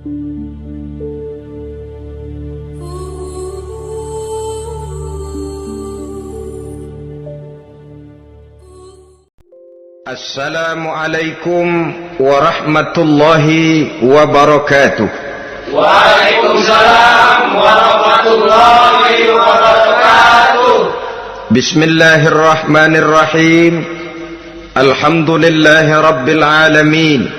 Assalamualaikum warahmatullahi wabarakatuh. Waalaikumsalam warahmatullahi wabarakatuh. Bismillahirrahmanirrahim. Alhamdulillahi rabbil alamin.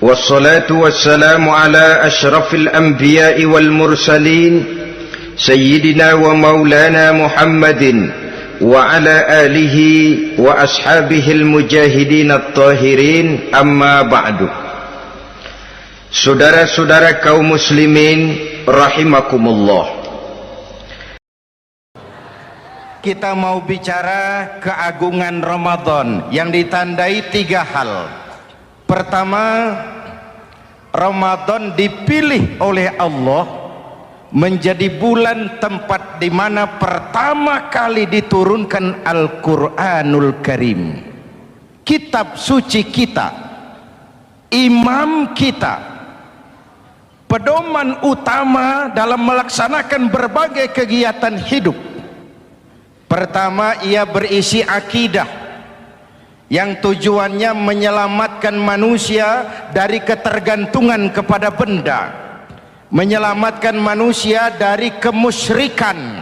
Wassalatu wassalamu ala ashrafil anbiya'i wal mursalin Sayyidina wa maulana Muhammadin wa ala alihi wa ashabihil mujahidin at-tahirin, amma ba'du. Saudara-saudara kaum muslimin rahimakumullah, kita mau bicara keagungan Ramadan yang ditandai 3 hal. Pertama, Ramadan dipilih oleh Allah menjadi bulan tempat di mana pertama kali diturunkan Al-Quranul Karim, kitab suci kita, imam kita, pedoman utama dalam melaksanakan berbagai kegiatan hidup. Pertama, ia berisi akidah yang tujuannya menyelamatkan manusia dari ketergantungan kepada benda, menyelamatkan manusia dari kemusyrikan,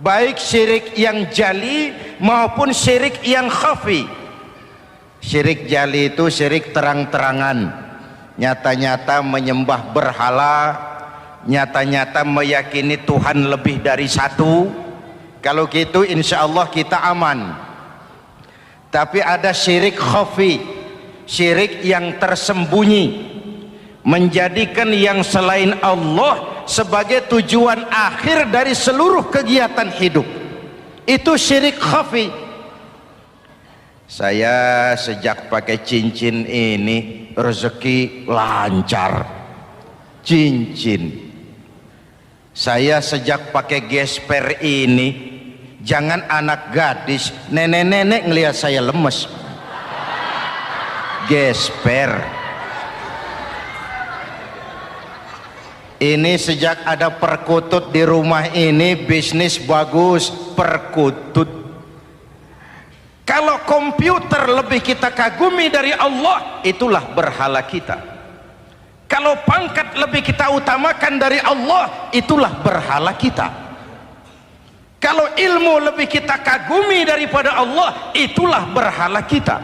baik syirik yang jali maupun syirik yang khafi. Syirik jali itu syirik terang-terangan, nyata-nyata menyembah berhala, nyata-nyata meyakini Tuhan lebih dari satu. Kalau gitu insya Allah kita aman. Tapi ada syirik khafi, syirik yang tersembunyi, menjadikan yang selain Allah sebagai tujuan akhir dari seluruh kegiatan hidup. Itu syirik khafi. Saya sejak pakai cincin ini rezeki lancar. Cincin. Saya sejak pakai gesper ini, jangan anak gadis, nenek-nenek ngelihat saya lemes. Gesper. Ini sejak ada perkutut di rumah ini, bisnis bagus. Perkutut. Kalau komputer lebih kita kagumi dari Allah, itulah berhala kita. Kalau pangkat lebih kita utamakan dari Allah, itulah berhala kita. Kalau ilmu lebih kita kagumi daripada Allah, itulah berhala kita.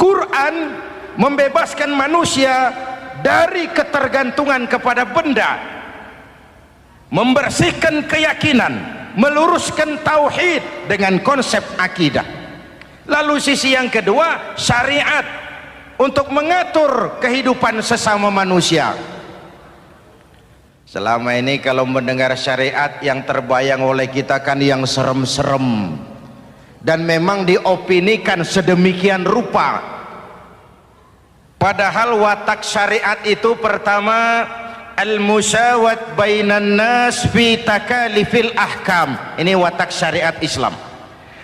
Quran membebaskan manusia dari ketergantungan kepada benda, membersihkan keyakinan, meluruskan tauhid dengan konsep akidah. Lalu sisi yang kedua, syariat untuk mengatur kehidupan sesama manusia. Selama ini kalau mendengar syariat, yang terbayang oleh kita kan yang serem-serem, dan memang diopinikan sedemikian rupa. Padahal watak syariat itu pertama, al-musawat bainan nas fi takalifil ahkam. Ini watak syariat Islam.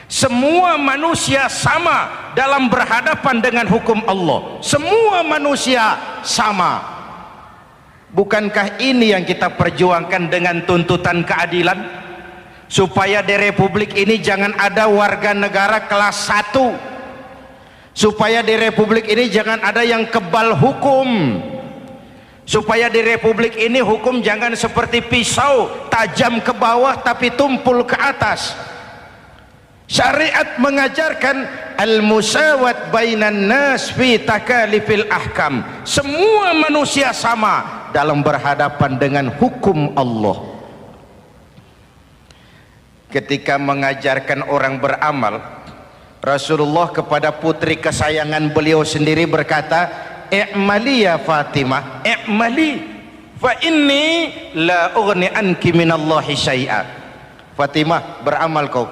Semua manusia sama dalam berhadapan dengan hukum Allah. Semua manusia sama. Bukankah ini yang kita perjuangkan dengan tuntutan keadilan? Supaya di Republik ini jangan ada warga negara kelas 1. Supaya di Republik ini jangan ada yang kebal hukum. Supaya di Republik ini hukum jangan seperti pisau, tajam ke bawah tapi tumpul ke atas. Syariat mengajarkan al-musawat bainan nas fi takalifil ahkam. Semua manusia sama dalam berhadapan dengan hukum Allah. Ketika mengajarkan orang beramal, Rasulullah kepada putri kesayangan beliau sendiri berkata, "I'mali ya Fatimah, i'mali fa inni la ughni anki minallahi syai'a." Fatimah, beramal kau.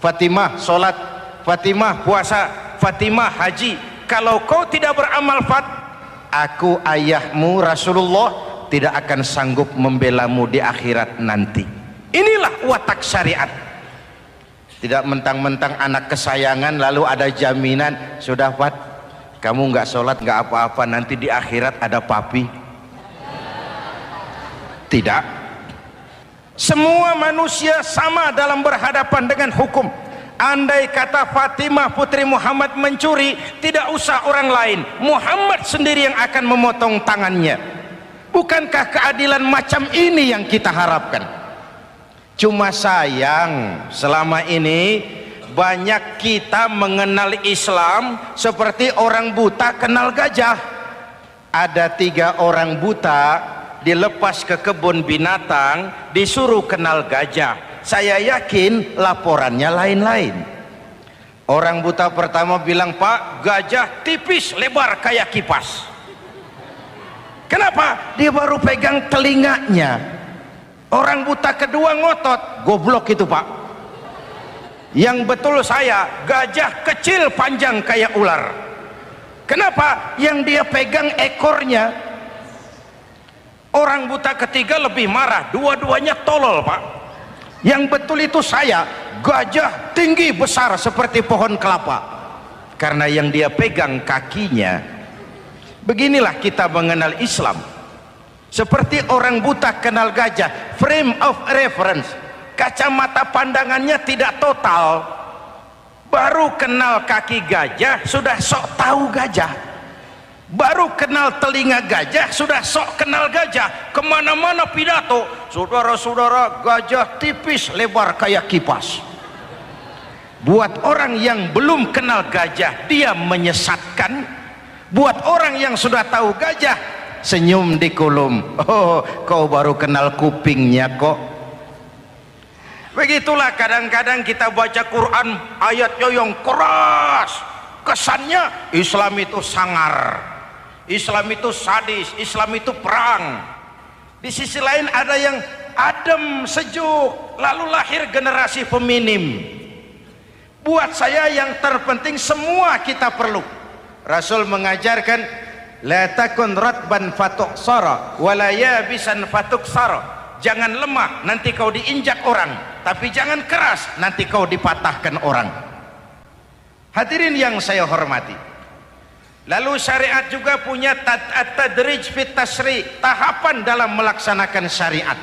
Fatimah, solat. Fatimah, puasa. Fatimah, haji. Kalau kau tidak beramal, aku ayahmu Rasulullah tidak akan sanggup membelamu di akhirat nanti. Inilah watak syariat. Tidak mentang-mentang anak kesayangan lalu ada jaminan, sudah Fat, Kamu nggak sholat nggak apa-apa, nanti di akhirat ada papi. Tidak. Semua manusia sama dalam berhadapan dengan hukum. Andai kata Fatimah putri Muhammad mencuri, tidak usah orang lain, Muhammad sendiri yang akan memotong tangannya. Bukankah keadilan macam ini yang kita harapkan? Cuma sayang, selama ini banyak kita mengenal Islam seperti orang buta kenal gajah. Ada 3 orang buta dilepas ke kebun binatang, disuruh kenal gajah. Saya yakin laporannya lain-lain. Orang buta pertama bilang, Pak, gajah tipis lebar kayak kipas. Kenapa? Dia baru pegang telinganya. Orang buta kedua ngotot, goblok itu Pak. Yang betul saya, gajah kecil panjang kayak ular. Kenapa? Yang dia pegang ekornya. Orang buta ketiga lebih marah, dua-duanya tolol Pak. Yang betul itu saya, gajah tinggi besar seperti pohon kelapa, karena yang dia pegang kakinya. Beginilah kita mengenal Islam, seperti orang buta kenal gajah. Frame of reference, kacamata pandangannya tidak total. Baru kenal kaki gajah sudah sok tahu gajah. Baru kenal telinga gajah sudah sok kenal gajah. Kemana-mana pidato, saudara-saudara, gajah tipis lebar kayak kipas. Buat orang yang belum kenal gajah, dia menyesatkan. Buat orang yang sudah tahu gajah, senyum di kulum. Oh, kau baru kenal kupingnya kok. Begitulah kadang-kadang kita baca Quran, ayatnya yang keras, kesannya Islam itu sangar, Islam itu sadis, Islam itu perang. Di sisi lain ada yang adem, sejuk, lalu lahir generasi feminim. Buat saya yang terpenting semua kita perlu. Rasul mengajarkan, la takun ratban fatuksara wala yabisan fatuksara. Jangan lemah, nanti kau diinjak orang, tapi jangan keras, nanti kau dipatahkan orang. Hadirin yang saya hormati, lalu syariat juga punya at-tadrij fit tasri, tahapan dalam melaksanakan syariat.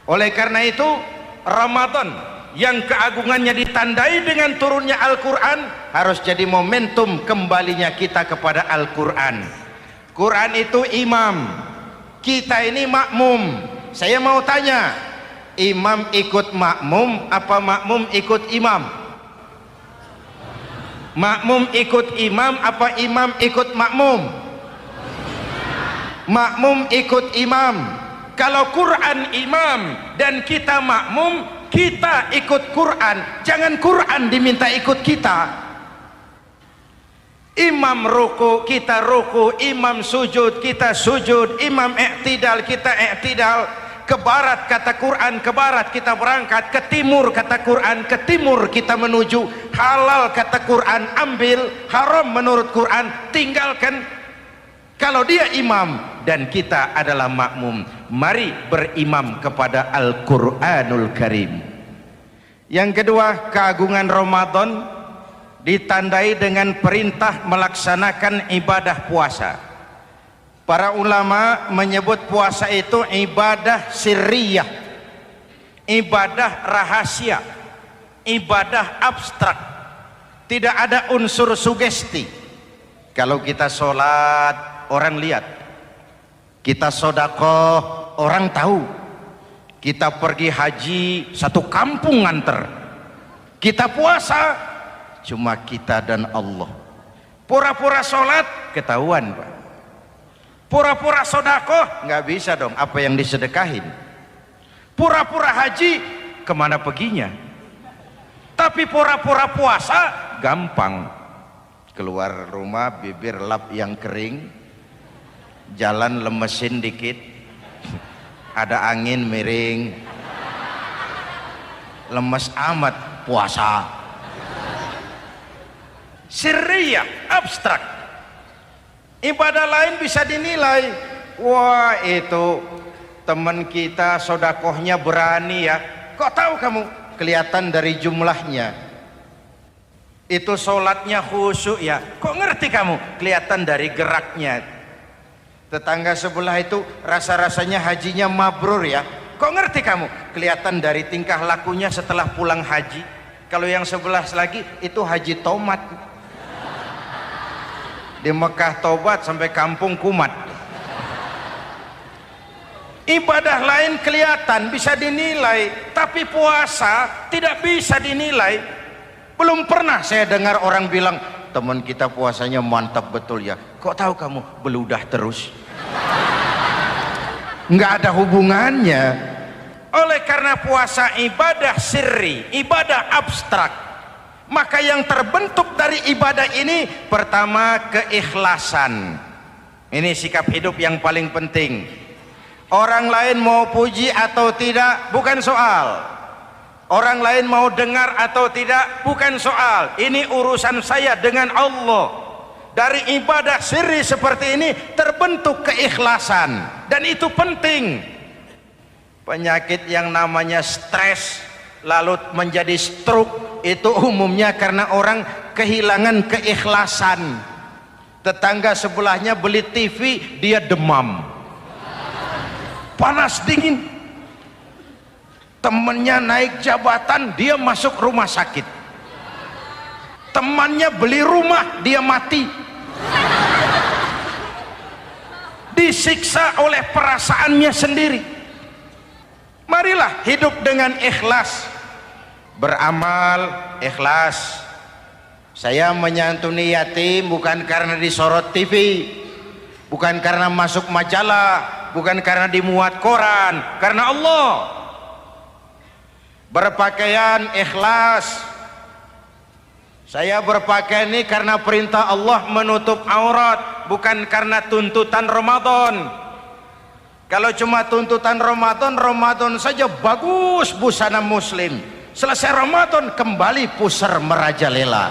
Oleh karena itu, Ramadan yang keagungannya ditandai dengan turunnya Al-Quran harus jadi momentum kembalinya kita kepada Al-Quran. Quran itu imam, kita ini makmum. Saya mau tanya, imam ikut makmum apa makmum ikut imam? Makmum ikut imam apa imam ikut makmum? Makmum ikut imam. Kalau Quran imam dan kita makmum, kita ikut Quran, jangan Quran diminta ikut kita. Imam ruku, kita ruku, imam sujud, kita sujud, imam i'tidal, kita i'tidal. Ke barat kata Quran, ke barat kita berangkat, ke timur kata Quran, ke timur kita menuju. Halal kata Quran, ambil, haram menurut Quran, tinggalkan. Kalau dia imam dan kita adalah makmum, mari berimam kepada Al-Quranul Karim. Yang kedua, keagungan Ramadan ditandai dengan perintah melaksanakan ibadah puasa. Para ulama menyebut puasa itu ibadah sirriyah, ibadah rahasia, ibadah abstrak, tidak ada unsur sugesti. Kalau kita sholat, orang lihat. Kita sodakoh, orang tahu. Kita pergi haji, satu kampung nganter. Kita puasa, cuma kita dan Allah. Pura-pura sholat, ketahuan Pak. Pura-pura sodakoh, nggak bisa dong, apa yang disedekahin. Pura-pura haji, kemana perginya? Tapi pura-pura puasa, gampang. Keluar rumah, bibir lap yang kering, jalan lemesin dikit, ada angin miring, lemes amat puasa. Sirriyah, abstrak. Ibadah lain bisa dinilai, wah itu teman kita sodakohnya berani ya. Kok tahu kamu? Kelihatan dari jumlahnya. Itu sholatnya khusyuk ya. Kok ngerti kamu? Kelihatan dari geraknya. Tetangga sebelah itu rasa-rasanya hajinya mabrur ya. Kok ngerti kamu? Kelihatan dari tingkah lakunya setelah pulang haji. Kalau yang sebelah lagi itu haji tomat. Di Mekah tobat sampai kampung kumat. Ibadah lain kelihatan bisa dinilai, tapi puasa tidak bisa dinilai. Belum pernah saya dengar orang bilang, teman kita puasanya mantap betul ya. Kok tahu kamu? Beludah terus. Nggak ada hubungannya. Oleh karena puasa ibadah sirri, ibadah abstrak, maka yang terbentuk dari ibadah ini pertama keikhlasan. Ini sikap hidup yang paling penting. Orang lain mau puji atau tidak bukan soal. Orang lain mau dengar atau tidak bukan soal. Ini urusan saya dengan Allah. Dari ibadah sirri seperti ini terbentuk keikhlasan, dan itu penting. Penyakit yang namanya stres lalu menjadi stroke itu umumnya karena orang kehilangan keikhlasan. Tetangga sebelahnya beli TV, dia demam. Panas dingin. Temannya naik jabatan, dia masuk rumah sakit. Temannya beli rumah, dia mati. Disiksa oleh perasaannya sendiri. Marilah hidup dengan ikhlas. Beramal ikhlas. Saya menyantuni yatim bukan karena disorot TV, bukan karena masuk majalah, bukan karena dimuat koran, karena Allah. Berpakaian ikhlas. Saya berpakaian ini karena perintah Allah menutup aurat, bukan karena tuntutan Ramadan. Kalau cuma tuntutan Ramadan, Ramadan saja bagus busana muslim. Selesai Ramadan kembali pusar merajalela.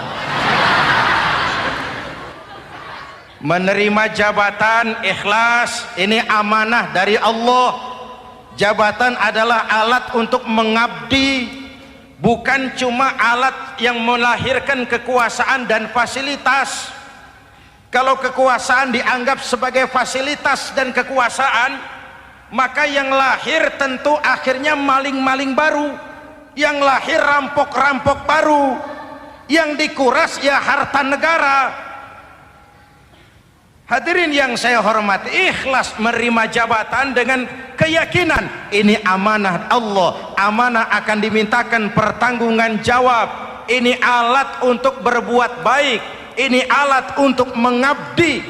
Menerima jabatan ikhlas, ini amanah dari Allah. Jabatan adalah alat untuk mengabdi, bukan cuma alat yang melahirkan kekuasaan dan fasilitas. Kalau kekuasaan dianggap sebagai fasilitas dan kekuasaan, maka yang lahir tentu akhirnya maling-maling baru, yang lahir rampok-rampok baru, yang dikuras ya harta negara. Hadirin yang saya hormati, ikhlas menerima jabatan dengan keyakinan ini amanah Allah, amanah akan dimintakan pertanggungan jawab. Ini alat untuk berbuat baik, ini alat untuk mengabdi.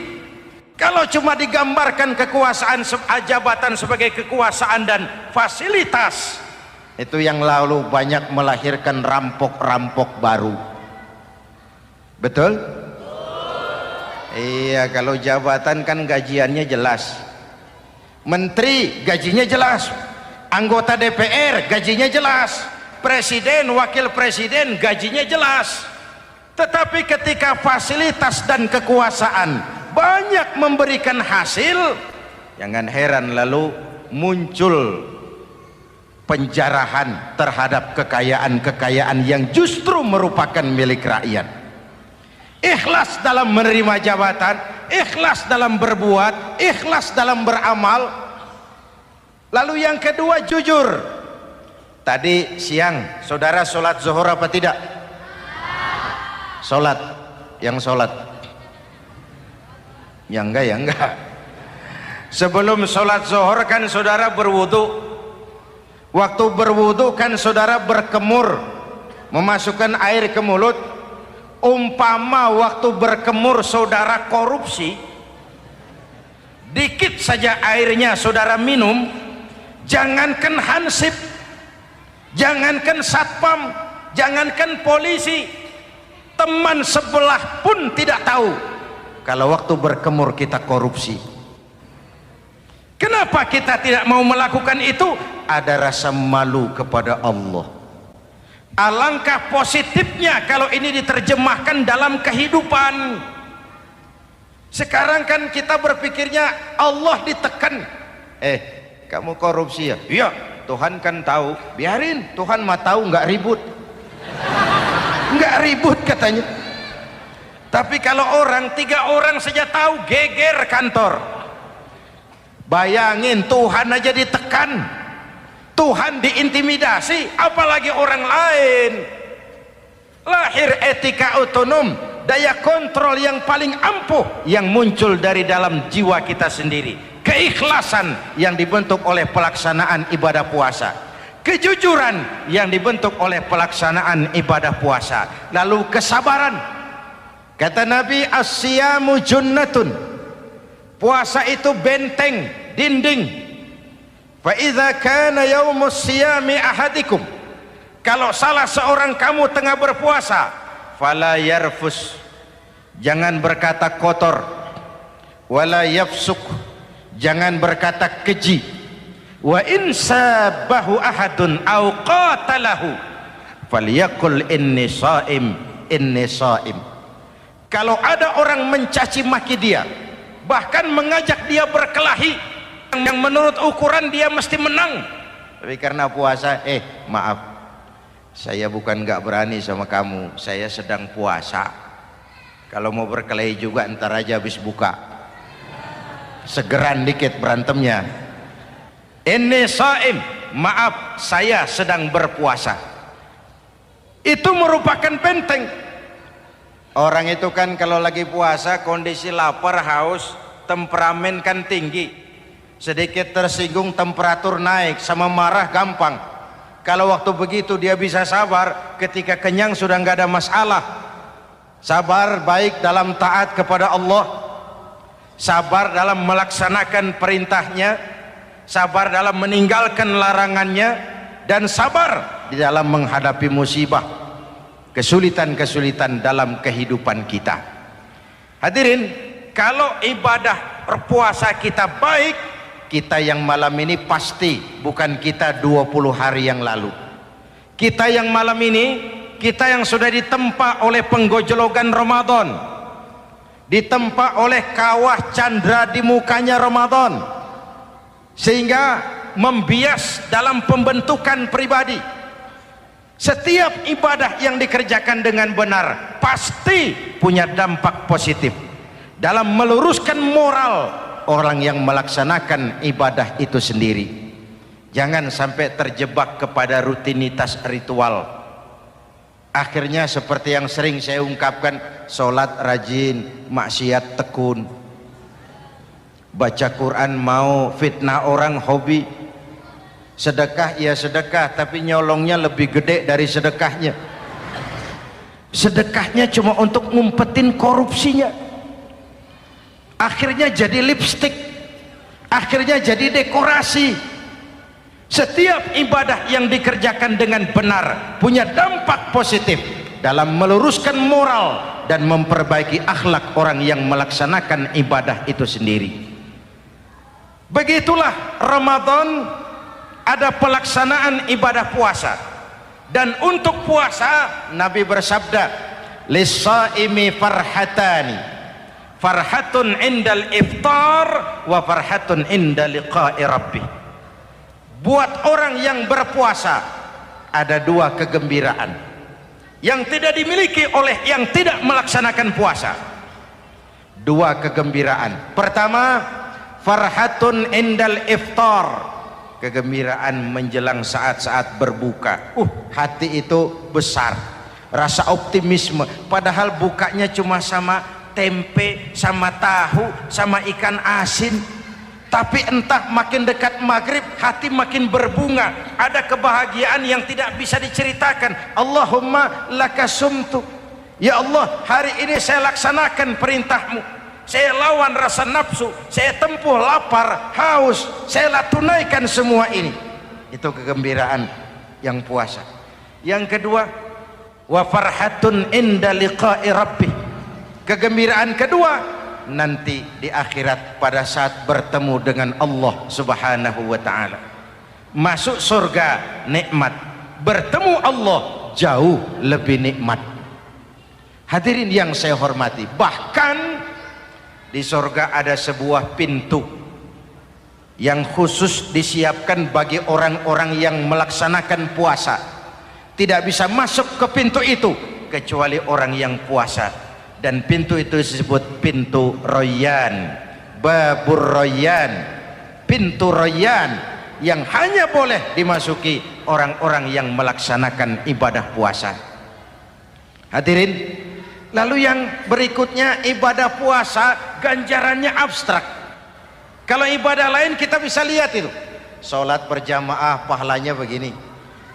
Kalau cuma digambarkan kekuasaan jabatan sebagai kekuasaan dan fasilitas, itu yang lalu banyak melahirkan rampok-rampok baru. Betul? Iya, kalau jabatan kan gajiannya jelas. Menteri gajinya jelas, anggota DPR gajinya jelas, presiden, wakil presiden gajinya jelas. Tetapi ketika fasilitas dan kekuasaan banyak memberikan hasil, jangan heran lalu muncul penjarahan terhadap kekayaan-kekayaan yang justru merupakan milik rakyat. Ikhlas dalam menerima jabatan, ikhlas dalam berbuat, ikhlas dalam beramal. Lalu yang kedua, jujur. Tadi siang saudara sholat zuhur apa tidak? Sholat. Yang sholat? Ya enggak, ya enggak. Sebelum sholat zuhur kan saudara berwudu. Waktu berwudu kan saudara berkemur, memasukkan air ke mulut. Umpama waktu berkemur saudara korupsi, dikit saja airnya saudara minum, jangankan hansip, jangankan satpam, jangankan polisi, teman sebelah pun tidak tahu kalau waktu berkemur kita korupsi. Kenapa kita tidak mau melakukan itu? Ada rasa malu kepada Allah. Alangkah positifnya kalau ini diterjemahkan dalam kehidupan. Sekarang kan kita berpikirnya Allah ditekan. Kamu korupsi ya? Iya, Tuhan kan tahu. Biarin, Tuhan mah tahu, nggak ribut. nggak ribut katanya. Tapi kalau orang 3 orang saja tahu, geger kantor. Bayangin, Tuhan aja ditekan, Tuhan diintimidasi, apalagi orang lain. Lahir etika otonom, daya kontrol yang paling ampuh yang muncul dari dalam jiwa kita sendiri. Keikhlasan yang dibentuk oleh pelaksanaan ibadah puasa, kejujuran yang dibentuk oleh pelaksanaan ibadah puasa, lalu kesabaran. Kata Nabi, as-siyamu junnatun, puasa itu benteng, dinding. Fa idza kana yaumus siyami ahadikum, kalau salah seorang kamu tengah berpuasa, fala yarfus, jangan berkata kotor, wala yafsuk, jangan berkata keji, wa in sabahu ahadun au qatalahu falyaqul inni shaim, inni shaim. Kalau ada orang mencaci maki dia, bahkan mengajak dia berkelahi yang menurut ukuran dia mesti menang, tapi karena puasa, maaf, saya bukan gak berani sama kamu, saya sedang puasa. Kalau mau berkelahi juga ntar aja habis buka, segeran dikit berantemnya. Inni shaim, maaf saya sedang berpuasa. Itu merupakan benteng. Orang itu kan kalau lagi puasa kondisi lapar, haus, temperamen kan tinggi, sedikit tersinggung temperatur naik, sama marah gampang. Kalau waktu begitu dia bisa sabar, ketika kenyang sudah nggak ada masalah. Sabar baik dalam taat kepada Allah, sabar dalam melaksanakan perintahnya, sabar dalam meninggalkan larangannya, dan sabar di dalam menghadapi musibah, kesulitan-kesulitan dalam kehidupan kita. Hadirin, kalau ibadah berpuasa kita baik, kita yang malam ini pasti bukan kita 20 hari yang lalu. Kita yang malam ini, kita yang sudah ditempa oleh penggojologan Ramadan, ditempa oleh kawah candra di mukanya Ramadan, sehingga membias dalam pembentukan pribadi. Setiap ibadah yang dikerjakan dengan benar pasti punya dampak positif dalam meluruskan moral orang yang melaksanakan ibadah itu sendiri. Jangan sampai terjebak kepada rutinitas ritual. Akhirnya seperti yang sering saya ungkapkan, sholat rajin, maksiat tekun, baca Quran mau, fitnah orang hobi, sedekah ya sedekah tapi nyolongnya lebih gede dari sedekahnya. Sedekahnya cuma untuk ngumpetin korupsinya. Akhirnya jadi lipstik, akhirnya jadi dekorasi. Setiap ibadah yang dikerjakan dengan benar punya dampak positif dalam meluruskan moral dan memperbaiki akhlak orang yang melaksanakan ibadah itu sendiri. Begitulah Ramadan, ada pelaksanaan ibadah puasa. Dan untuk puasa Nabi bersabda, lis-shaimi farhatani, farhatun indal iftar wa farhatun inda liqa'i rabbih. Buat orang yang berpuasa ada 2 kegembiraan yang tidak dimiliki oleh yang tidak melaksanakan puasa. 2 kegembiraan. Pertama, farhatun indal iftar, kegembiraan menjelang saat-saat berbuka. Hati itu besar, rasa optimisme, padahal bukanya cuma sama tempe, sama tahu, sama ikan asin. Tapi entah makin dekat maghrib hati makin berbunga, ada kebahagiaan yang tidak bisa diceritakan. Allahumma lakasumtu, ya Allah hari ini saya laksanakan perintahmu, saya lawan rasa nafsu, saya tempuh lapar, haus, saya tunaikan semua ini. Itu kegembiraan yang puasa. Yang kedua, wa farhatun inda liqa'i rabbih, kegembiraan kedua nanti di akhirat pada saat bertemu dengan Allah Subhanahu wa ta'ala. Masuk surga nikmat, bertemu Allah jauh lebih nikmat. Hadirin yang saya hormati, bahkan di surga ada sebuah pintu yang khusus disiapkan bagi orang-orang yang melaksanakan puasa. Tidak bisa masuk ke pintu itu kecuali orang yang puasa, dan pintu itu disebut pintu Rayyan, babur Rayyan, pintu Rayyan yang hanya boleh dimasuki orang-orang yang melaksanakan ibadah puasa. Hadirin, lalu yang berikutnya ibadah puasa ganjarannya abstrak. Kalau ibadah lain kita bisa lihat itu, sholat berjamaah pahalanya begini,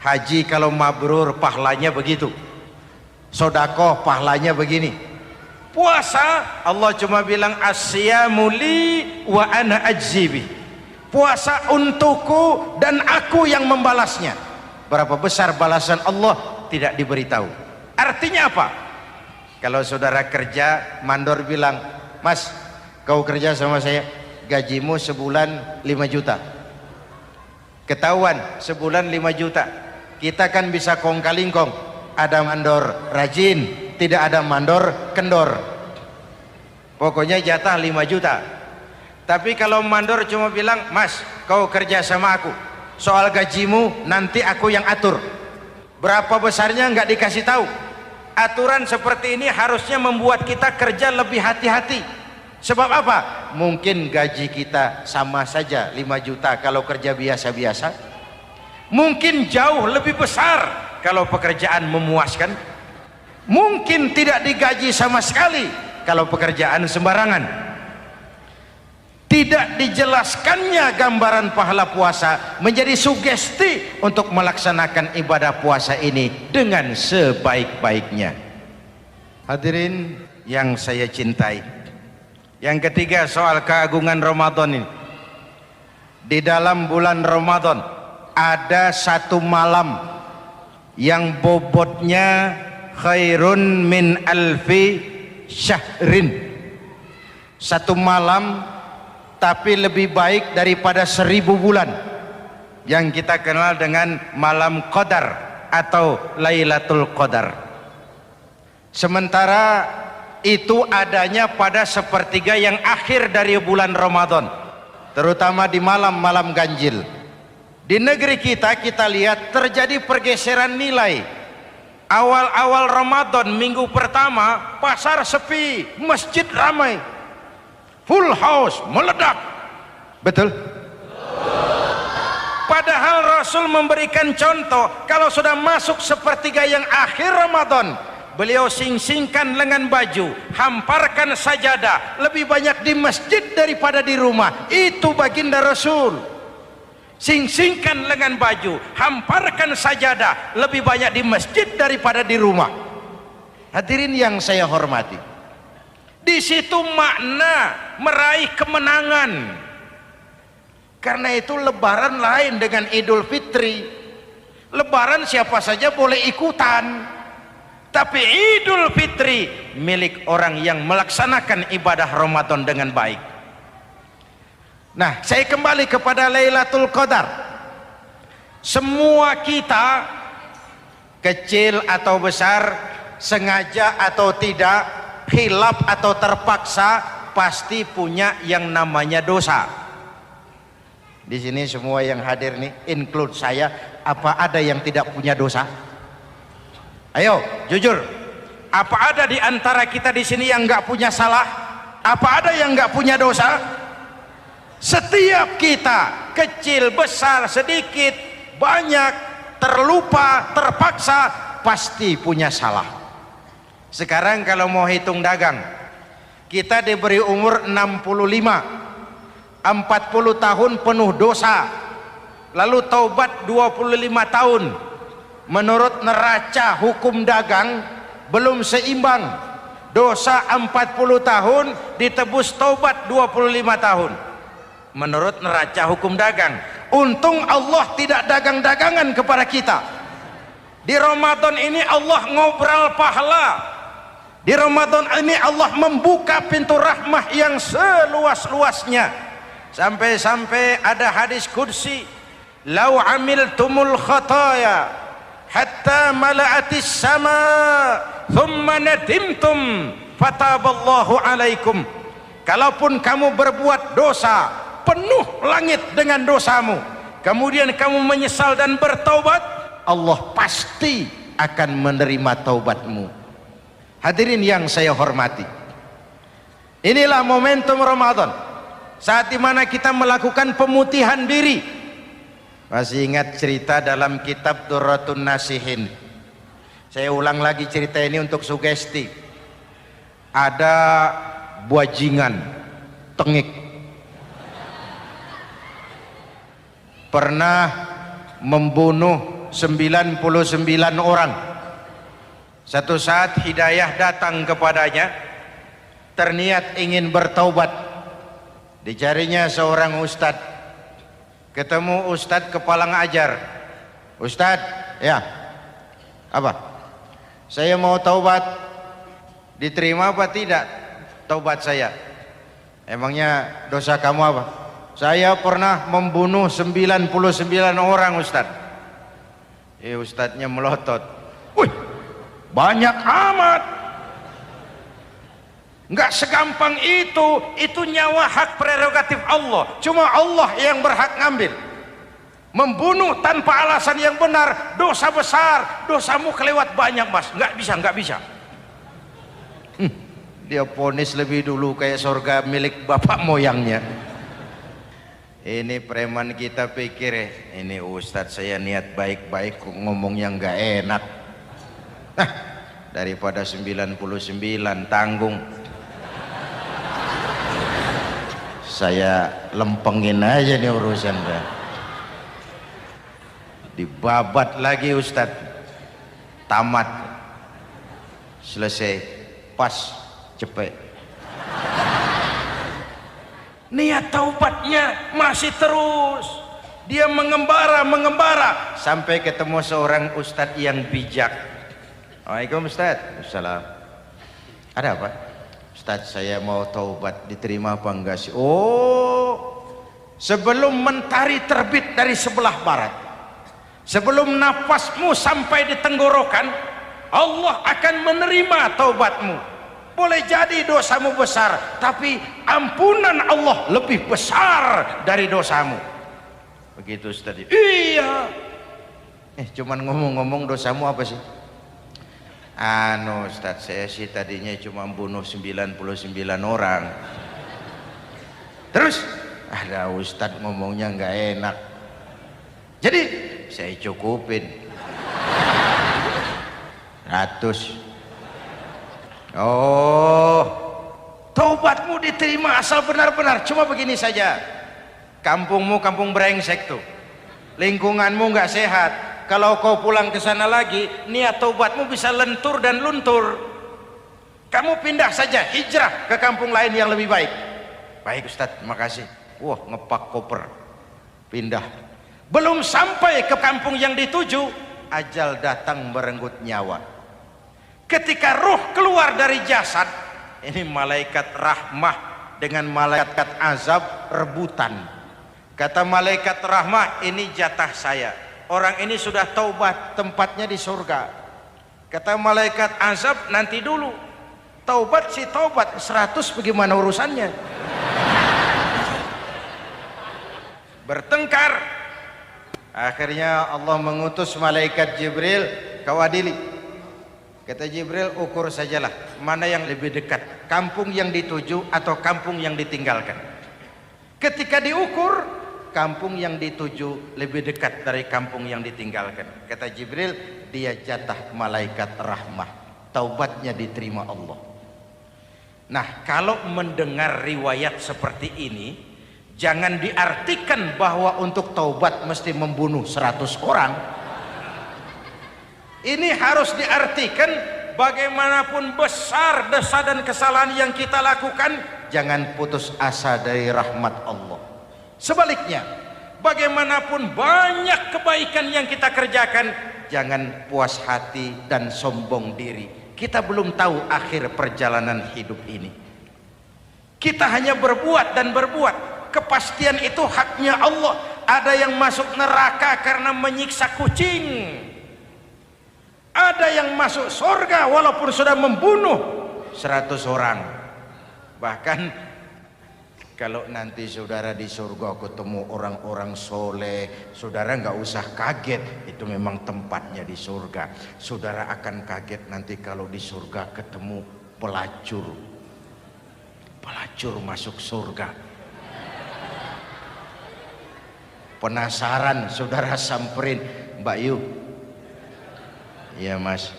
haji kalau mabrur pahalanya begitu, sodakoh pahalanya begini. Puasa Allah cuma bilang as-siyamu li wa ana ajzibi, puasa untukku dan aku yang membalasnya. Berapa besar balasan Allah tidak diberitahu. Artinya apa? Kalau saudara kerja, mandor bilang, mas kau kerja sama saya, gajimu sebulan 5 juta, ketahuan sebulan 5 juta, kita kan bisa kong kaling kong, ada mandor rajin, tidak ada mandor kendor, pokoknya jatah 5 juta. Tapi kalau mandor cuma bilang, mas kau kerja sama aku, soal gajimu nanti aku yang atur, berapa besarnya nggak dikasih tahu. Aturan seperti ini harusnya membuat kita kerja lebih hati-hati. Sebab apa? Mungkin gaji kita sama saja 5 juta kalau kerja biasa-biasa, mungkin jauh lebih besar kalau pekerjaan memuaskan, mungkin tidak digaji sama sekali kalau pekerjaan sembarangan. Tidak dijelaskannya gambaran pahala puasa menjadi sugesti untuk melaksanakan ibadah puasa ini dengan sebaik-baiknya. Hadirin yang saya cintai, yang ketiga soal keagungan Ramadan ini. Di dalam bulan Ramadan ada satu malam yang bobotnya khairun min alfi syahrin, satu malam tapi lebih baik daripada 1000 bulan, yang kita kenal dengan malam Qadar atau Lailatul Qadar. Sementara itu adanya pada sepertiga yang akhir dari bulan Ramadan, terutama di malam-malam ganjil. Di negeri kita lihat terjadi pergeseran nilai. Awal-awal Ramadan minggu pertama pasar sepi, masjid ramai, full house, meledak. Betul? Padahal Rasul memberikan contoh, kalau sudah masuk sepertiga yang akhir Ramadan, beliau sing-singkan lengan baju, hamparkan sajadah, lebih banyak di masjid daripada di rumah. Itu baginda Rasul. Sing-singkan lengan baju, hamparkan sajadah, lebih banyak di masjid daripada di rumah. Hadirin yang saya hormati, di situ makna meraih kemenangan. Karena itu lebaran lain dengan Idul Fitri. Lebaran siapa saja boleh ikutan, tapi Idul Fitri milik orang yang melaksanakan ibadah Ramadan dengan baik. Nah, saya kembali kepada Lailatul Qadar. Semua kita, kecil atau besar, sengaja atau tidak, khilaf atau terpaksa, pasti punya yang namanya dosa. Di sini semua yang hadir nih, include saya, apa ada yang tidak punya dosa? Ayo, jujur. Apa ada di antara kita di sini yang nggak punya salah? Apa ada yang nggak punya dosa? Setiap kita, kecil, besar, sedikit, banyak, terlupa, terpaksa, pasti punya salah. Sekarang kalau mau hitung dagang, kita diberi umur 65, 40 tahun penuh dosa, lalu taubat 25 tahun. Menurut neraca hukum dagang belum seimbang, dosa 40 tahun ditebus taubat 25 tahun menurut neraca hukum dagang. Untung Allah tidak dagang-dagangan kepada kita. Di Ramadan ini Allah ngobrol pahala. Di Ramadan ini Allah membuka pintu rahmah yang seluas-luasnya. Sampai-sampai ada hadis qudsi, "Lau amiltumul khataya hatta mala'atis sama, thumma nadimtum, fataballahu alaikum." Kalaupun kamu berbuat dosa, penuh langit dengan dosamu, kemudian kamu menyesal dan bertaubat, Allah pasti akan menerima taubatmu. Hadirin yang saya hormati, inilah momentum Ramadan, saat dimana kita melakukan pemutihan diri. Masih ingat cerita dalam kitab Durratun Nasihin? Saya ulang lagi cerita ini untuk sugesti. Ada bajingan tengik pernah membunuh 99 orang. Satu saat hidayah datang kepadanya, terniat ingin bertaubat. Dicarinya seorang ustadz, ketemu ustadz kepala ngajar. Ustadz, ya, apa? Saya mau taubat, diterima apa tidak taubat saya? Emangnya dosa kamu apa? Saya pernah membunuh 99 orang, ustadz. Ustadznya melotot. Wih, banyak amat. Enggak segampang itu nyawa hak prerogatif Allah. Cuma Allah yang berhak ngambil. Membunuh tanpa alasan yang benar dosa besar. Dosamu kelewat banyak, mas. Enggak bisa. Dia ponis lebih dulu kayak surga milik bapak moyangnya. Ini preman kita pikir ini ustadz saya niat baik-baik kok ngomongnya nggak enak. Nah, daripada 99 tanggung, saya lempengin aja nih urusan dah. Dibabat lagi ustadz, tamat, selesai, pas, cepet. Niat taubatnya masih terus. Dia mengembara sampai ketemu seorang ustadz yang bijak. Waalaikumsalam ustadz. Assalam. Ada apa? Ustadz, saya mau taubat, diterima apa enggak sih? Oh, sebelum mentari terbit dari sebelah barat, sebelum nafasmu sampai di tenggorokan, Allah akan menerima taubatmu. Boleh jadi dosamu besar, tapi ampunan Allah lebih besar dari dosamu. Begitu Ustaz. Iya. Cuman ngomong-ngomong dosamu apa sih? Ustaz, saya sih tadinya cuma bunuh 99 orang. Terus ada Ustaz ngomongnya nggak enak. Jadi saya cukupin 100. Oh, taubatmu diterima asal benar-benar. Cuma begini saja, kampungmu kampung brengsek tuh, lingkunganmu nggak sehat. Kalau kau pulang ke sana lagi, niat taubatmu bisa lentur dan luntur. Kamu pindah saja, hijrah ke kampung lain yang lebih baik. Baik Ustadz, makasih. Wah, ngepak koper, pindah. Belum sampai ke kampung yang dituju, ajal datang merenggut nyawa. Ketika ruh keluar dari jasad, ini malaikat rahmah dengan malaikat azab rebutan. Kata malaikat rahmah, ini jatah saya. Orang ini sudah taubat, tempatnya di surga. Kata malaikat azab, nanti dulu. Taubat sih taubat, 100 bagaimana urusannya? Bertengkar. Akhirnya Allah mengutus malaikat Jibril, kau adili. Kata Jibril, ukur sajalah mana yang lebih dekat, kampung yang dituju atau kampung yang ditinggalkan. Ketika diukur, kampung yang dituju lebih dekat dari kampung yang ditinggalkan. Kata Jibril, dia jatah malaikat rahmah, taubatnya diterima Allah. Nah, kalau mendengar riwayat seperti ini, jangan diartikan bahwa untuk taubat mesti membunuh 100 orang. Ini harus diartikan bagaimanapun besar dosa dan kesalahan yang kita lakukan, jangan putus asa dari rahmat Allah. Sebaliknya, bagaimanapun banyak kebaikan yang kita kerjakan, jangan puas hati dan sombong diri. Kita belum tahu akhir perjalanan hidup ini. Kita hanya berbuat dan berbuat. Kepastian itu haknya Allah. Ada yang masuk neraka karena menyiksa kucing. Ada yang masuk surga walaupun sudah membunuh 100 orang. Bahkan Kalau nanti saudara di surga ketemu orang-orang soleh, saudara nggak usah kaget, itu memang tempatnya di surga. Saudara akan kaget nanti kalau di surga ketemu pelacur. Pelacur masuk surga. Penasaran, saudara samperin, Mbak Yu. Iya Mas,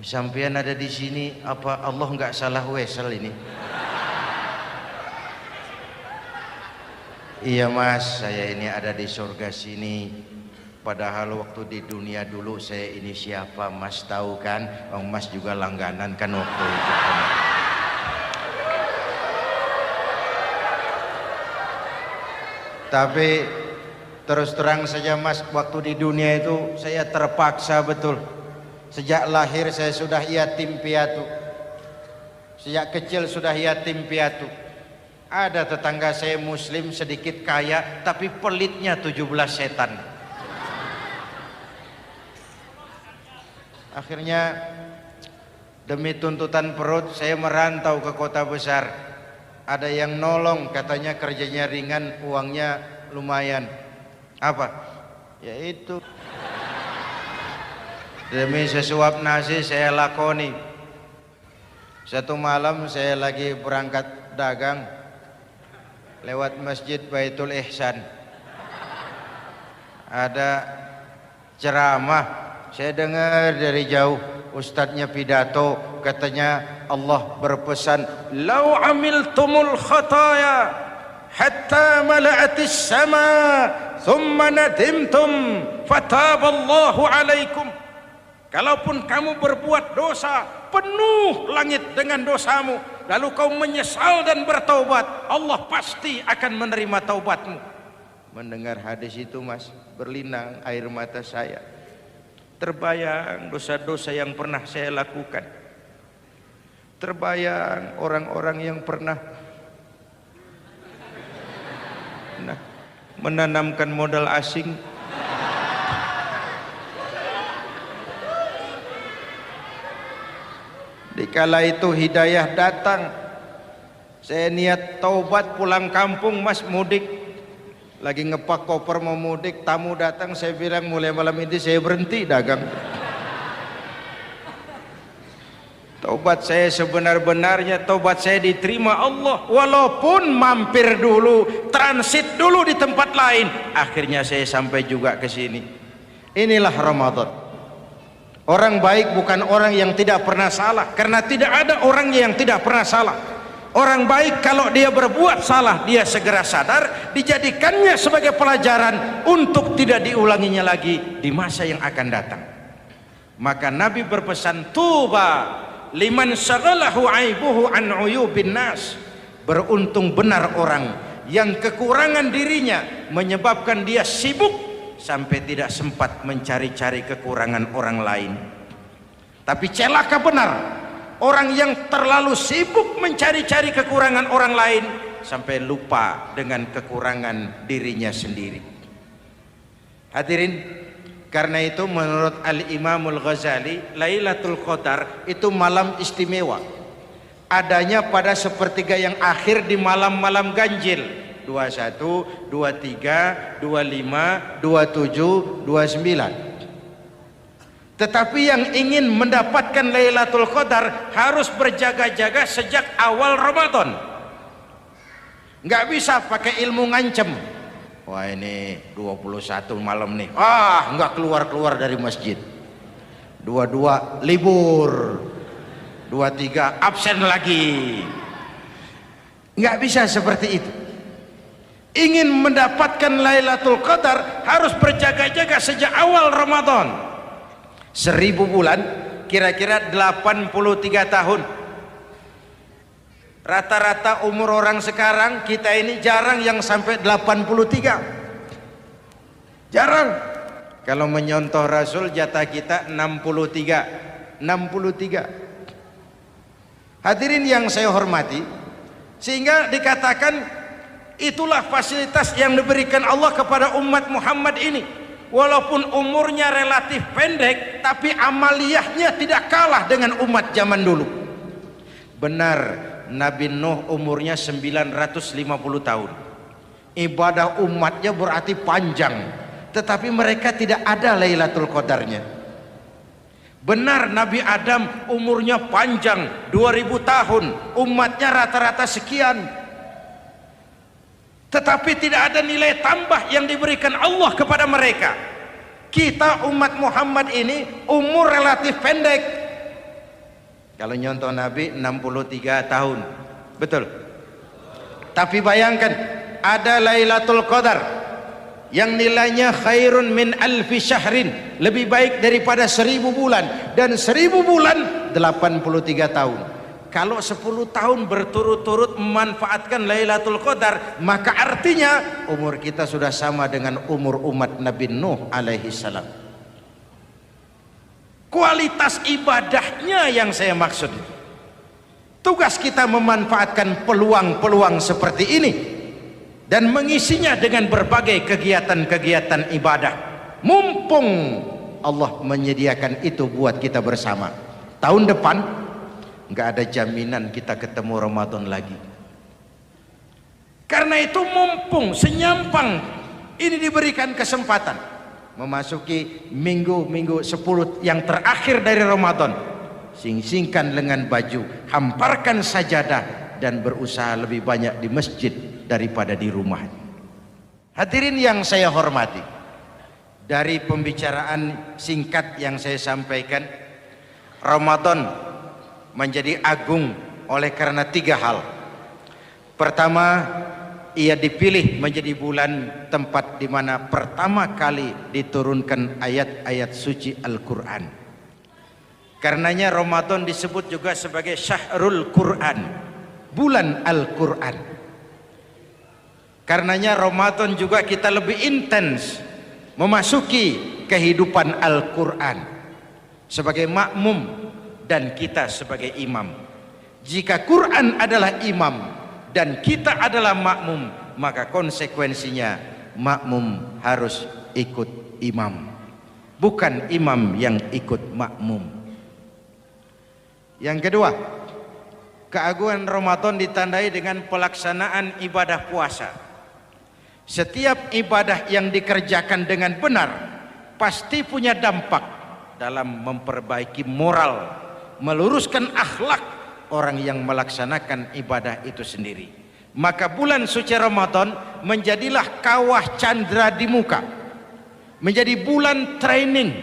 sampean ada di sini, apa Allah nggak salah wesel ini? Iya Mas, saya ini ada di surga sini. Padahal waktu di dunia dulu saya ini siapa Mas tahu kan? Mas juga langganan kan waktu itu kan. Tapi terus terang saja Mas, waktu di dunia itu saya terpaksa betul. Sejak lahir saya sudah yatim piatu. Sejak kecil sudah yatim piatu. Ada tetangga saya muslim sedikit kaya, tapi pelitnya 17 setan. Akhirnya demi tuntutan perut saya merantau ke kota besar. Ada yang nolong, katanya kerjanya ringan, uangnya lumayan. Apa? Yaitu demi sesuap nasi saya lakoni. Satu malam saya lagi berangkat dagang, lewat Masjid Baitul Ihsan, ada ceramah, saya dengar dari jauh ustadznya pidato, katanya Allah berpesan, "Lau amiltumul khataya hatta mala'atis sama, thumma nadimtum fataballahu alaikum." Kalaupun kamu berbuat dosa, penuh langit dengan dosamu, lalu kau menyesal dan bertaubat, Allah pasti akan menerima taubatmu. Mendengar hadis itu Mas, berlinang air mata saya. Terbayang dosa-dosa yang pernah saya lakukan. Terbayang orang-orang yang pernah menanamkan modal asing. Dikala itu hidayah datang, saya niat taubat pulang kampung Mas, mudik. Lagi ngepak koper mau mudik, tamu datang, saya bilang mulai malam ini saya berhenti dagang. Taubat saya sebenar-benarnya, taubat saya diterima Allah, walaupun mampir dulu, transit dulu di tempat lain, akhirnya saya sampai juga ke sini. Inilah Ramadan. Orang baik bukan orang yang tidak pernah salah, karena tidak ada orang yang tidak pernah salah. Orang baik kalau dia berbuat salah, dia segera sadar, dijadikannya sebagai pelajaran untuk tidak diulanginya lagi di masa yang akan datang. Maka Nabi berpesan, tuba liman syaghalahu aibuhu an uyubin nas. Beruntung benar orang yang kekurangan dirinya menyebabkan dia sibuk sampai tidak sempat mencari-cari kekurangan orang lain. Tapi celaka benar orang yang terlalu sibuk mencari-cari kekurangan orang lain sampai lupa dengan kekurangan dirinya sendiri. Hadirin, karena itu menurut Al-Imamul Ghazali, Lailatul Qadar itu malam istimewa. Adanya pada sepertiga yang akhir di malam-malam ganjil. 21, 23, 25, 27, 29. Tetapi yang ingin mendapatkan Lailatul Qadar harus berjaga-jaga sejak awal Ramadan. Nggak bisa pakai ilmu ngancem. Wah ini 21 malam nih, nggak keluar-keluar dari masjid. 22 libur, 23 absen lagi. Nggak bisa seperti itu. Ingin mendapatkan Lailatul Qadar harus berjaga-jaga sejak awal Ramadan. 1000 bulan kira-kira 83 tahun. Rata-rata umur orang sekarang kita ini jarang yang sampai 83. Jarang. Kalau menyontoh Rasul jatah kita 63. Hadirin yang saya hormati, sehingga dikatakan itulah fasilitas yang diberikan Allah kepada umat Muhammad ini. Walaupun umurnya relatif pendek, tapi amaliyahnya tidak kalah dengan umat zaman dulu. Benar, Nabi Nuh umurnya 950 tahun. Ibadah umatnya berarti panjang, tetapi mereka tidak ada Lailatul Qadarnya. Benar Nabi Adam umurnya panjang 2000 tahun, umatnya rata-rata sekian, tetapi tidak ada nilai tambah yang diberikan Allah kepada mereka. Kita umat Muhammad ini umur relatif pendek. Kalau nyontoh Nabi 63 tahun, betul. Tapi bayangkan ada Lailatul Qadar yang nilainya khairun min alfi syahrin, lebih baik daripada 1000 bulan, dan 1000 bulan 83 tahun. Kalau 10 tahun berturut-turut memanfaatkan Lailatul Qadar, maka artinya umur kita sudah sama dengan umur umat Nabi Nuh alaihi salam. Kualitas ibadahnya yang saya maksud. Tugas kita memanfaatkan peluang-peluang seperti ini dan mengisinya dengan berbagai kegiatan-kegiatan ibadah. Mumpung Allah menyediakan itu buat kita bersama. Tahun depan nggak ada jaminan kita ketemu Ramadan lagi. Karena itu mumpung senyampang ini diberikan kesempatan memasuki minggu-minggu 10 yang terakhir dari Ramadan, sing-singkan lengan baju, hamparkan sajadah, dan berusaha lebih banyak di masjid daripada di rumah. Hadirin yang saya hormati, dari pembicaraan singkat yang saya sampaikan, Ramadan menjadi agung oleh karena 3 hal. Pertama, ia dipilih menjadi bulan tempat di mana pertama kali diturunkan ayat-ayat suci Al-Quran. Karenanya Ramadan disebut juga sebagai Syahrul Quran, bulan Al-Quran. Karenanya Ramadan juga kita lebih intens memasuki kehidupan Al-Quran sebagai makmum dan kita sebagai imam. Jika Quran adalah imam dan kita adalah makmum, maka konsekuensinya makmum harus ikut imam, bukan imam yang ikut makmum. Yang kedua, keagungan Ramadan ditandai dengan pelaksanaan ibadah puasa. Setiap ibadah yang dikerjakan dengan benar pasti punya dampak dalam memperbaiki moral, meluruskan akhlak orang yang melaksanakan ibadah itu sendiri. Maka bulan suci Ramadan menjadilah kawah candra di muka, menjadi bulan training,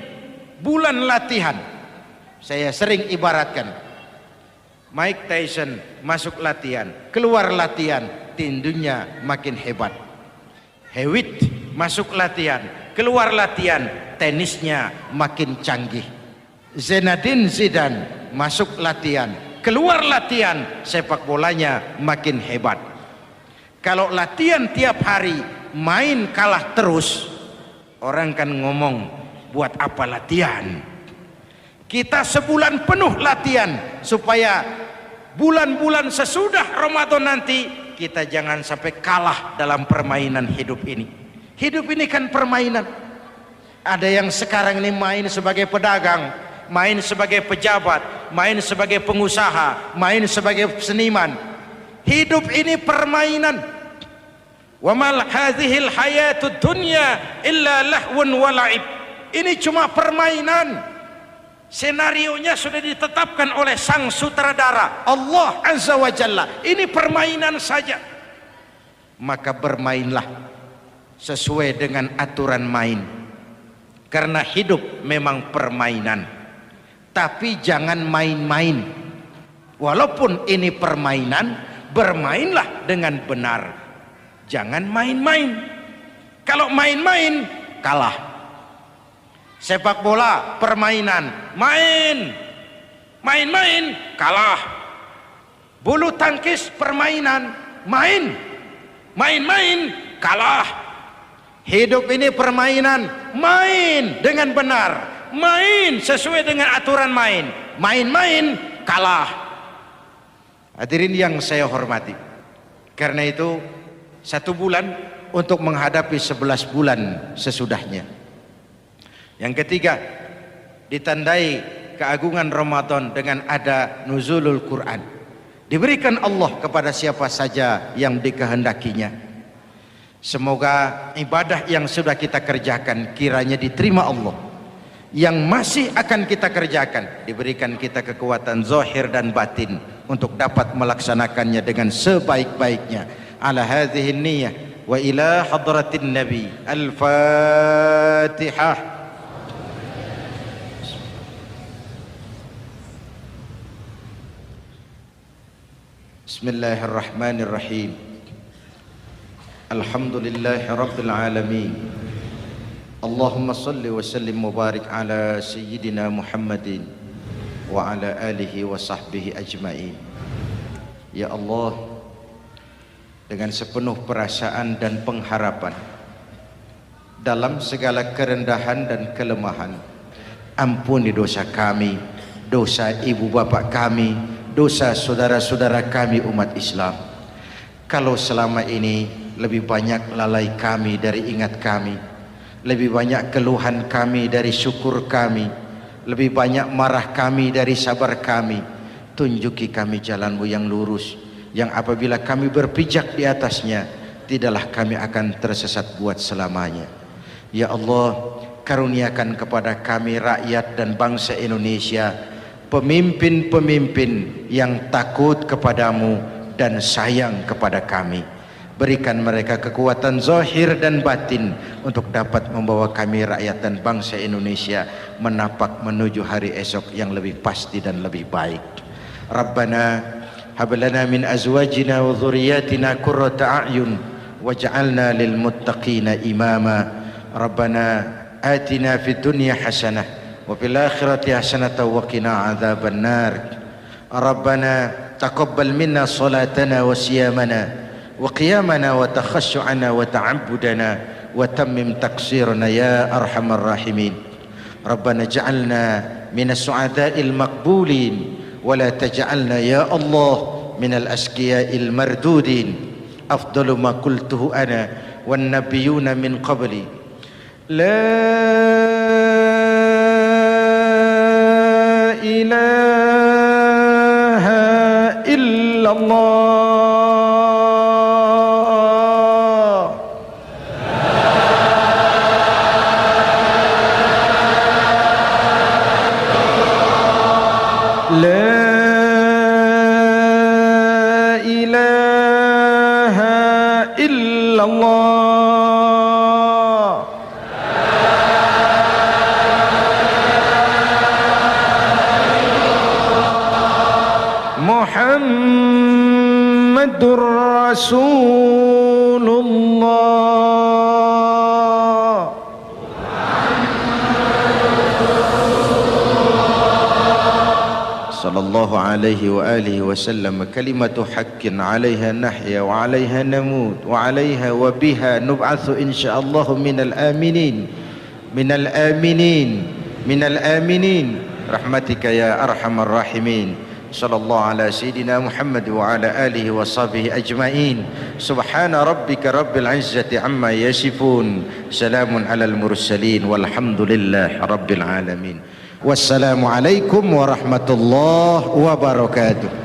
bulan latihan. Saya sering ibaratkan Mike Tyson masuk latihan, keluar latihan, tinjunya makin hebat. Hewitt masuk latihan, keluar latihan, tenisnya makin canggih. Zinedine Zidane masuk latihan, keluar latihan, sepak bolanya makin hebat. Kalau latihan tiap hari, main kalah terus, orang kan ngomong, buat apa latihan? Kita sebulan penuh latihan supaya bulan-bulan sesudah Ramadan nanti kita jangan sampai kalah dalam permainan hidup ini. Hidup ini kan permainan. Ada yang sekarang ini main sebagai pedagang, main sebagai pejabat, main sebagai pengusaha, main sebagai seniman. Hidup ini permainan. Wa mal hadhil hayatud dunya illa lahwun wa la'ib. Ini cuma permainan. Senarionya sudah ditetapkan oleh sang sutradara Allah Azza wa Jalla. Ini permainan saja. Maka bermainlah sesuai dengan aturan main. Karena hidup memang permainan. Tapi jangan main-main. Walaupun ini permainan, bermainlah dengan benar. Jangan main-main. Kalau main-main, kalah. Sepak bola permainan, main-main kalah. Bulu tangkis permainan, main-main kalah. Hidup ini permainan, main dengan benar, main sesuai dengan aturan main, main-main kalah. Hadirin yang saya hormati, karena itu 1 bulan untuk menghadapi 11 bulan sesudahnya. Yang ketiga, ditandai keagungan Ramadan dengan ada nuzulul Quran, diberikan Allah kepada siapa saja yang dikehendakinya. Semoga ibadah yang sudah kita kerjakan kiranya diterima Allah. Yang masih akan kita kerjakan diberikan kita kekuatan zahir dan batin untuk dapat melaksanakannya dengan sebaik-baiknya. Ala hadhihi niyyah wa ila hadratin nabi. Al-Fatihah. Bismillahirrahmanirrahim. Alhamdulillahi rabbil alamin. Allahumma salli wa sallim mubarak ala sayyidina Muhammadin wa ala alihi wa sahbihi ajma'in. Ya Allah, dengan sepenuh perasaan dan pengharapan dalam segala kerendahan dan kelemahan, ampuni dosa kami, dosa ibu bapa kami, dosa saudara-saudara kami umat Islam. Kalau selama ini lebih banyak lalai kami dari ingat kami, lebih banyak keluhan kami dari syukur kami, lebih banyak marah kami dari sabar kami, tunjuki kami jalan-Mu yang lurus, yang apabila kami berpijak di atasnya tidaklah kami akan tersesat buat selamanya. Ya Allah, karuniakan kepada kami rakyat dan bangsa Indonesia pemimpin-pemimpin yang takut kepadamu dan sayang kepada kami. Berikan mereka kekuatan zahir dan batin untuk dapat membawa kami rakyat dan bangsa Indonesia menapak menuju hari esok yang lebih pasti dan lebih baik. Rabbana hab lana min azwajina wa dhurriyyatina qurrata a'yun waj'alna lil muttaqina imama. Rabbana atina fid dunya hasanah wa fil akhirati hasanah wa qina adzaban nar. Rabbana taqabbal minna salatana wa siyamana wa qiyamana wa takhashu'ana wa ta'abbudana wa tammim taqsirana ya arhamar rahimin. Rabbana ja'alna minas su'ada'il maqbulin wa la taj'alna ya Allah minal asqiya'il mardudin. Afdalu ma qultuhu ana wan nabiyyuna min qabli la ilaha illallah. Muhammadur Rasulullah. Sallallahu alaihi wa alihi wasallam. Kalimatu haqqin 'alaiha nahya wa 'alaiha namut wa 'alaiha wa biha nub'atsu insyaallah minal aminin minal aminin minal aminin rahmatika ya arhamar rahimin. Sallallahu ala sayyidina Muhammad wa ala alihi wa sahbihi ajma'in. Subhana rabbika rabbil izzati amma yasifun. Salamun alal mursalin walhamdulillahi rabbil alamin. Wassalamu alaikum warahmatullahi wabarakatuh.